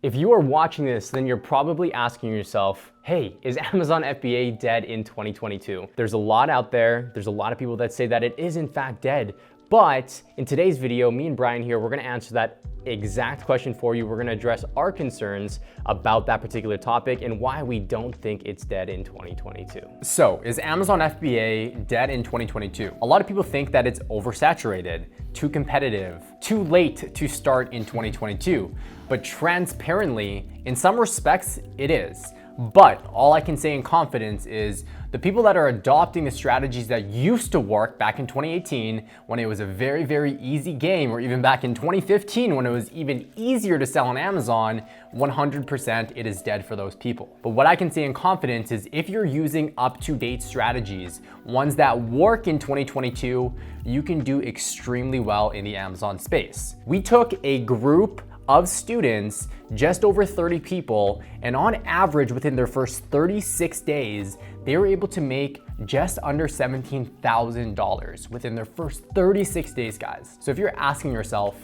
If you are watching this, then you're probably asking yourself, hey, is Amazon FBA dead in 2022? There's a lot out there. There's a lot of people that say that it is in fact dead. But in today's video, me and Brian here, we're gonna answer that exact question for you. We're gonna address our concerns about that particular topic and why we don't think it's dead in 2022. So, is Amazon FBA dead in 2022? A lot of people think that it's oversaturated, too competitive, too late to start in 2022. But transparently, in some respects, it is. But all I can say in confidence is the people that are adopting the strategies that used to work back in 2018 when it was a very, very easy game, or even back in 2015 when it was even easier to sell on Amazon, 100% it is dead for those people. But what I can say in confidence is if you're using up-to-date strategies, ones that work in 2022, you can do extremely well in the Amazon space. We took a group of students, just over 30 people, and on average within their first 36 days, they were able to make just under $17,000 within their first 36 days, guys. So if you're asking yourself,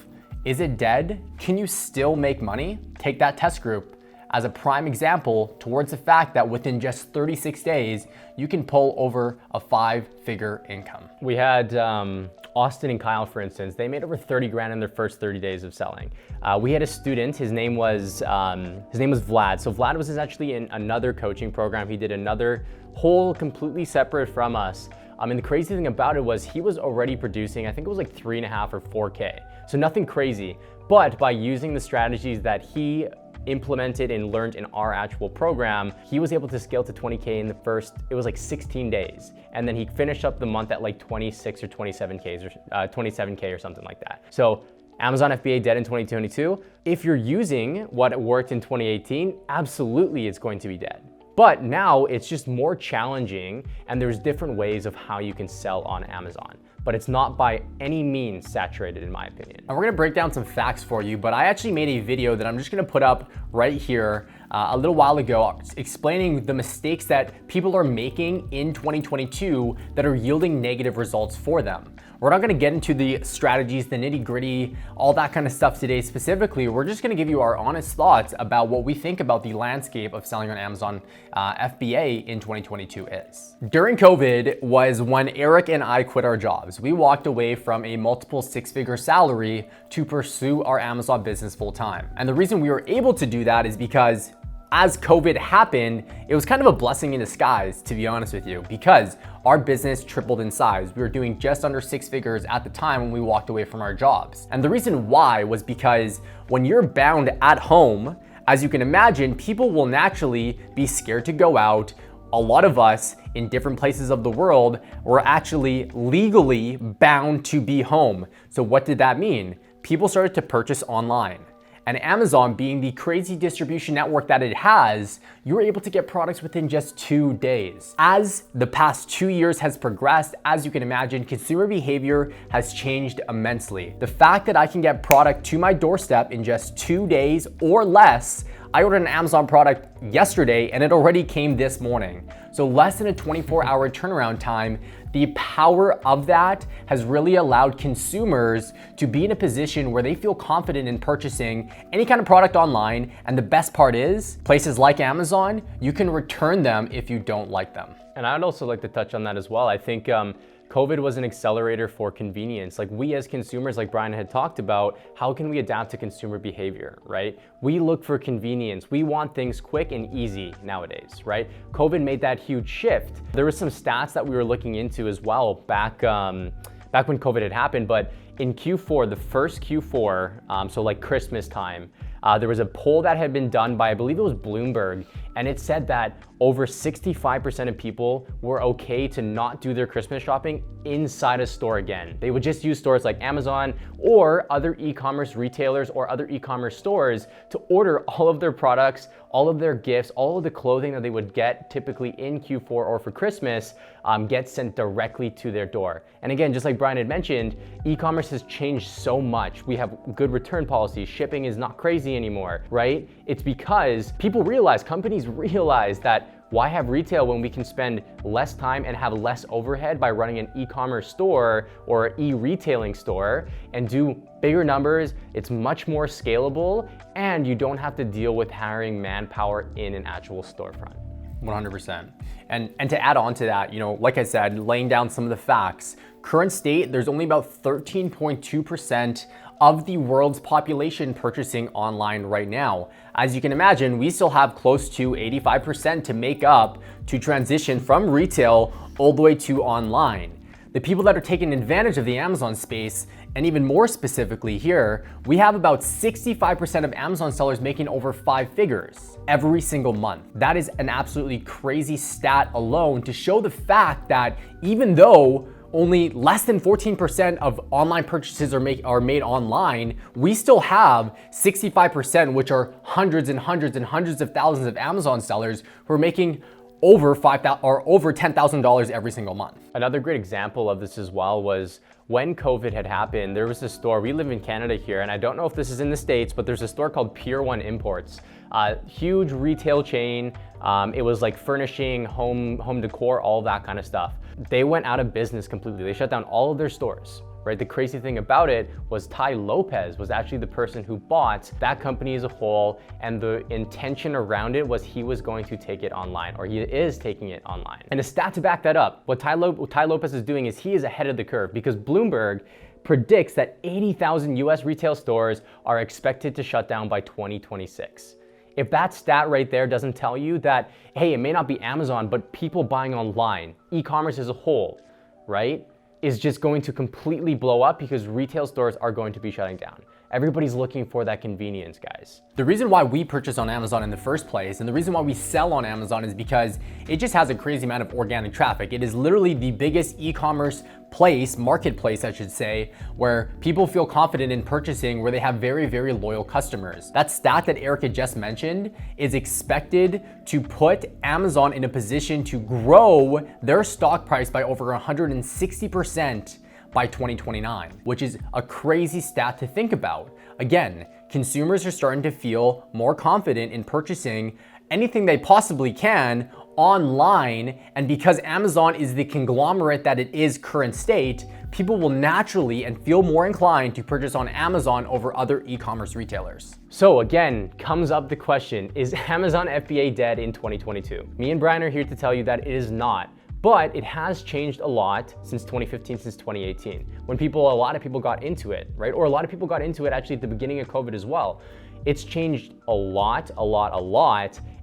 is it dead? Can you still make money? Take that test group as a prime example towards the fact that within just 36 days, you can pull over a 5-figure income. We had Austin and Kyle, for instance, they made over 30 grand in their first 30 days of selling. We had a student, his name was Vlad. So Vlad was actually in another coaching program. He did another whole completely separate from us. And the crazy thing about it was he was already producing, I think it was like 3.5 or 4K. So nothing crazy, but by using the strategies that he implemented and learned in our actual program, he was able to scale to 20K in the first, it was like 16 days. And then he finished up the month at like 26 or 27K or 27K or something like that. So Amazon FBA dead in 2022. If you're using what worked in 2018, absolutely it's going to be dead. But now it's just more challenging and there's different ways of how you can sell on Amazon. But it's not by any means saturated in my opinion. And we're gonna break down some facts for you, but I actually made a video that I'm just gonna put up right here a little while ago explaining the mistakes that people are making in 2022 that are yielding negative results for them. We're not gonna get into the strategies, the nitty gritty, all that kind of stuff today specifically. We're just gonna give you our honest thoughts about what we think about the landscape of selling on Amazon FBA in 2022 is. During COVID was when Eric and I quit our jobs. We walked away from a multiple 6-figure salary to pursue our Amazon business full time. And the reason we were able to do that is because as COVID happened, it was kind of a blessing in disguise, to be honest with you, because our business tripled in size. We were doing just under 6 figures at the time when we walked away from our jobs. And the reason why was because when you're bound at home, as you can imagine, people will naturally be scared to go out. A lot of us in different places of the world were actually legally bound to be home. So what did that mean? People started to purchase online. And Amazon, being the crazy distribution network that it has, you were able to get products within just 2 days. As the past 2 years has progressed, as you can imagine, consumer behavior has changed immensely. The fact that I can get product to my doorstep in just 2 days or less, I ordered an Amazon product yesterday and it already came this morning. So less than a 24-hour turnaround time. The power of that has really allowed consumers to be in a position where they feel confident in purchasing any kind of product online. And the best part is, places like Amazon, you can return them if you don't like them. And I'd also like to touch on that as well. I think COVID was an accelerator for convenience. Like we as consumers, like Brian had talked about, how can we adapt to consumer behavior, right? We look for convenience. We want things quick and easy nowadays, right? COVID made that huge shift. There were some stats that we were looking into as well back when COVID had happened, but in Q4, the first Q4, so like Christmas time, there was a poll that had been done by, I believe it was Bloomberg, and it said that over 65% of people were okay to not do their Christmas shopping inside a store again. They would just use stores like Amazon or other e-commerce retailers or other e-commerce stores to order all of their products, all of their gifts, all of the clothing that they would get typically in Q4 or for Christmas, get sent directly to their door. And again, just like Brian had mentioned, e-commerce has changed so much. We have good return policies. Shipping is not crazy anymore, right? It's because people realize, companies realize that Why have retail when we can spend less time and have less overhead by running an e-commerce store or e-retailing store and do bigger numbers? It's much more scalable, and you don't have to deal with hiring manpower in an actual storefront. 100%. And to add on to that, like I said, laying down some of the facts, current state, there's only about 13.2% of the world's population purchasing online right now. As you can imagine, we still have close to 85% to make up to transition from retail all the way to online. The people that are taking advantage of the Amazon space, and even more specifically here, we have about 65% of Amazon sellers making over 5 figures every single month. That is an absolutely crazy stat alone to show the fact that even though only less than 14% of online purchases are made online, we still have 65%, which are hundreds and hundreds and hundreds of thousands of Amazon sellers who are making over $10,000 every single month. Another great example of this as well was when COVID had happened, there was a store, we live in Canada here, and I don't know if this is in the States, but there's a store called Pier 1 Imports, huge retail chain. It was like furnishing, home decor, all that kind of stuff. They went out of business completely. They shut down all of their stores. Right? The crazy thing about it was Tai Lopez was actually the person who bought that company as a whole, and the intention around it was he was going to take it online, or he is taking it online. And a stat to back that up, what Tai Lopez is doing is he is ahead of the curve, because Bloomberg predicts that 80,000 US retail stores are expected to shut down by 2026. If that stat right there doesn't tell you that, hey, it may not be Amazon, but people buying online, e-commerce as a whole, right, is just going to completely blow up because retail stores are going to be shutting down. Everybody's looking for that convenience, guys. The reason why we purchase on Amazon in the first place, and the reason why we sell on Amazon, is because it just has a crazy amount of organic traffic. It is literally the biggest e-commerce marketplace, I should say, where people feel confident in purchasing, where they have very, very loyal customers. That stat that Erica just mentioned is expected to put Amazon in a position to grow their stock price by over 160% by 2029, which is a crazy stat to think about. Again, consumers are starting to feel more confident in purchasing anything they possibly can online, and because Amazon is the conglomerate that it is current state, people will naturally and feel more inclined to purchase on Amazon over other e-commerce retailers. So again, comes up the question, is Amazon FBA dead in 2022? Me and Brian are here to tell you that it is not. But it has changed a lot since 2015, since 2018, when a lot of people got into it, right? Or a lot of people got into it actually at the beginning of COVID as well. It's changed a lot.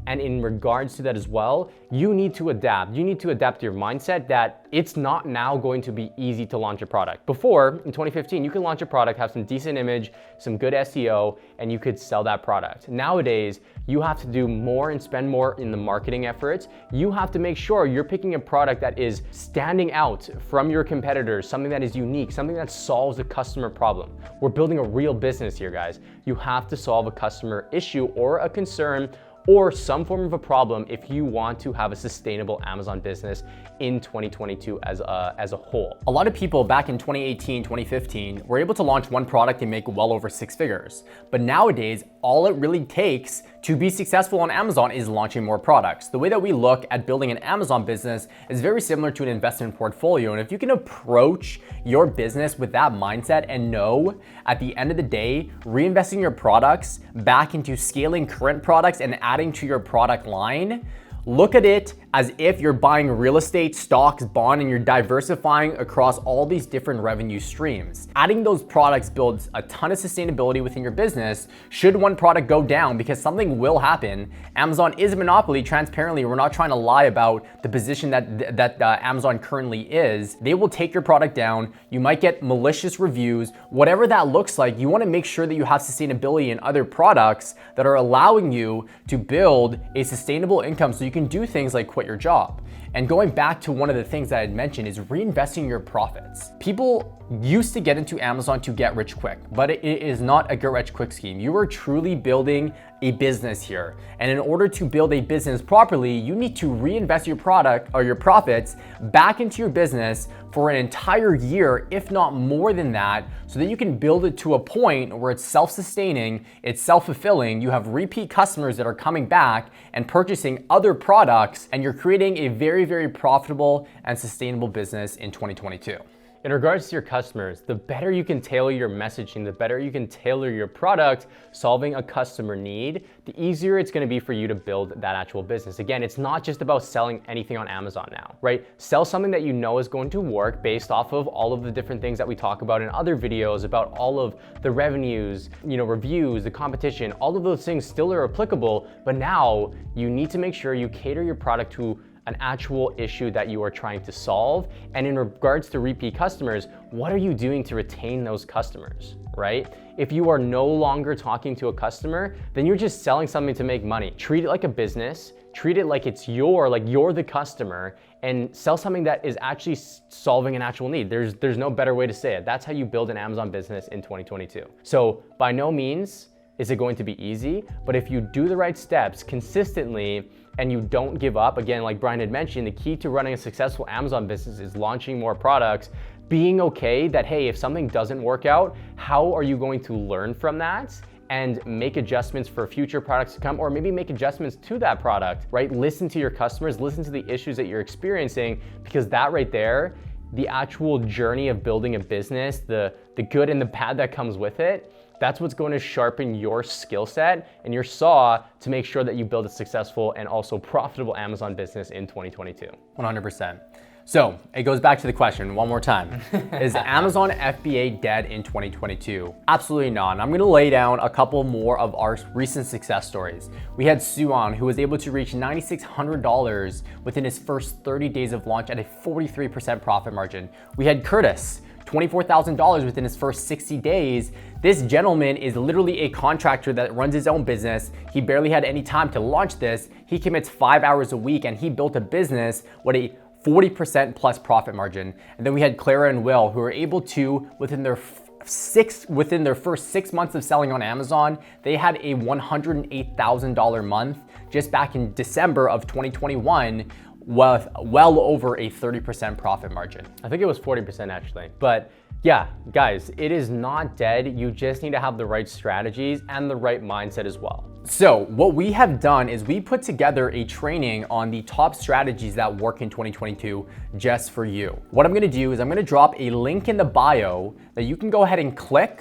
And in regards to that as well, you need to adapt. You need to adapt your mindset that it's not now going to be easy to launch a product. Before, in 2015, you could launch a product, have some decent image, some good SEO, and you could sell that product. Nowadays, you have to do more and spend more in the marketing efforts. You have to make sure you're picking a product that is standing out from your competitors, something that is unique, something that solves a customer problem. We're building a real business here, guys. You have to solve a customer issue or a concern or some form of a problem if you want to have a sustainable Amazon business in 2022 as a whole. A lot of people back in 2018, 2015 were able to launch one product and make well over 6 figures. But nowadays, all it really takes to be successful on Amazon is launching more products. The way that we look at building an Amazon business is very similar to an investment portfolio. And if you can approach your business with that mindset and know at the end of the day, reinvesting your products back into scaling current products and adding to your product line, look at it as if you're buying real estate, stocks, bond, and you're diversifying across all these different revenue streams. Adding those products builds a ton of sustainability within your business should one product go down, because something will happen. Amazon is a monopoly, transparently. We're not trying to lie about the position that Amazon currently is. They will take your product down. You might get malicious reviews. Whatever that looks like, you wanna make sure that you have sustainability in other products that are allowing you to build a sustainable income so you can do things like quit your job. And going back to one of the things that I had mentioned is reinvesting your profits. People used to get into Amazon to get rich quick, but it is not a get rich quick scheme. You are truly building a business here. And in order to build a business properly, you need to reinvest your product or your profits back into your business for an entire year, if not more than that, so that you can build it to a point where it's self-sustaining, it's self-fulfilling, you have repeat customers that are coming back and purchasing other products, and you're creating a very, very profitable and sustainable business in 2022. In regards to your customers, the better you can tailor your messaging, the better you can tailor your product, solving a customer need, the easier it's gonna be for you to build that actual business. Again, it's not just about selling anything on Amazon now, right? Sell something that you know is going to work based off of all of the different things that we talk about in other videos about all of the revenues, reviews, the competition, all of those things still are applicable, but now you need to make sure you cater your product to an actual issue that you are trying to solve. And in regards to repeat customers, what are you doing to retain those customers, right? If you are no longer talking to a customer, then you're just selling something to make money. Treat it like a business, treat it like you're the customer, and sell something that is actually solving an actual need. There's no better way to say it. That's how you build an Amazon business in 2022. So by no means is it going to be easy, but if you do the right steps consistently and you don't give up, again, like Brian had mentioned, the key to running a successful Amazon business is launching more products, being okay that, hey, if something doesn't work out, how are you going to learn from that and make adjustments for future products to come, or maybe make adjustments to that product, right? Listen to your customers, listen to the issues that you're experiencing, because that right there, the actual journey of building a business, the good and the bad that comes with it, that's what's going to sharpen your skill set and your saw to make sure that you build a successful and also profitable Amazon business in 2022. 100%. So it goes back to the question one more time. Is Amazon FBA dead in 2022? Absolutely not. And I'm gonna lay down a couple more of our recent success stories. We had Suan, who was able to reach $9,600 within his first 30 days of launch at a 43% profit margin. We had Curtis, $24,000 within his first 60 days. This gentleman is literally a contractor that runs his own business. He barely had any time to launch this. He commits 5 hours a week and he built a business with a 40% plus profit margin. And then we had Clara and Will, who were able to, within their first 6 months of selling on Amazon, they had a $108,000 month just back in December of 2021, with well over a 30% profit margin. I think it was 40% actually. But yeah, guys, it is not dead. You just need to have the right strategies and the right mindset as well. So what we have done is we put together a training on the top strategies that work in 2022 just for you. What I'm gonna do is I'm gonna drop a link in the bio that you can go ahead and click,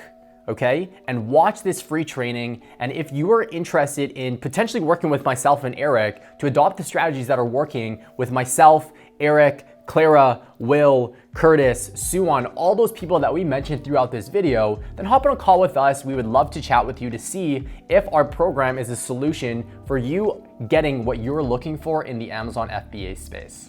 okay, and watch this free training. And if you are interested in potentially working with myself and Eric to adopt the strategies that are working with myself, Eric, Clara, Will, Curtis, Suan, all those people that we mentioned throughout this video, then hop on a call with us. We would love to chat with you to see if our program is a solution for you getting what you're looking for in the Amazon FBA space.